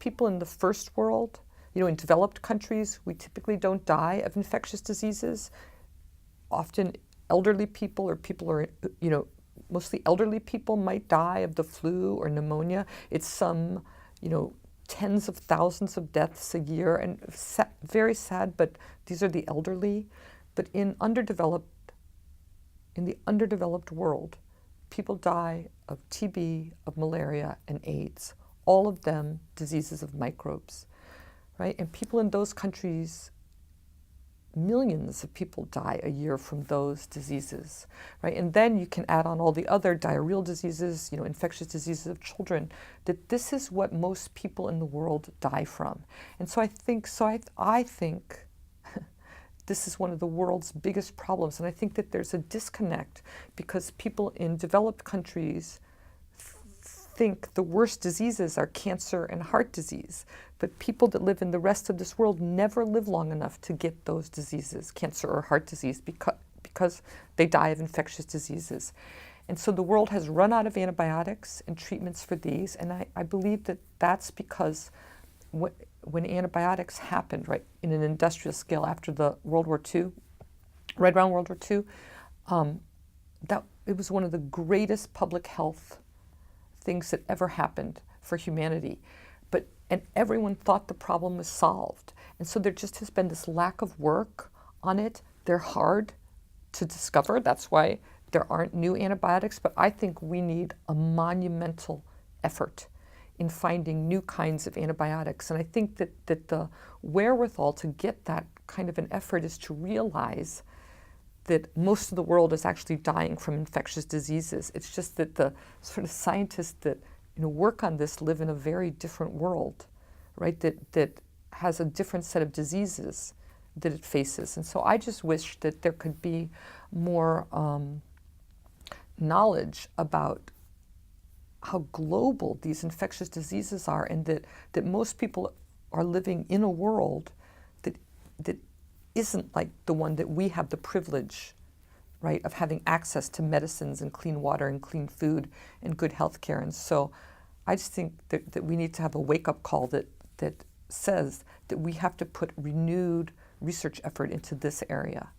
people in the first world, in developed countries, we typically don't die of infectious diseases. Often elderly people or people are, mostly elderly people might die of the flu or pneumonia. It's some, tens of thousands of deaths a year, and very sad, but these are the elderly. But in the underdeveloped world, people die of TB, of malaria, and AIDS, all of them diseases of microbes, right? And people in those countries, millions of people die a year from those diseases, right? And then you can add on all the other diarrheal diseases, infectious diseases of children, that this is what most people in the world die from. And so I think this is one of the world's biggest problems. And I think that there's a disconnect because people in developed countries think the worst diseases are cancer and heart disease. But people that live in the rest of this world never live long enough to get those diseases, cancer or heart disease, because they die of infectious diseases. And so the world has run out of antibiotics and treatments for these. And I believe that that's because when antibiotics happened, right, in an industrial scale after the World War II, right around World War II, that it was one of the greatest public health things that ever happened for humanity. And everyone thought the problem was solved. And so there just has been this lack of work on it. They're hard to discover. That's why there aren't new antibiotics. But I think we need a monumental effort in finding new kinds of antibiotics. And I think that the wherewithal to get that kind of an effort is to realize that most of the world is actually dying from infectious diseases. It's just that the sort of scientists that work on this live in a very different world, right? That has a different set of diseases that it faces. And so I just wish that there could be more knowledge about how global these infectious diseases are, and that most people are living in a world that isn't like the one that we have the privilege, right, of having access to medicines and clean water and clean food and good health care. And so I just think that we need to have a wake-up call that says that we have to put renewed research effort into this area.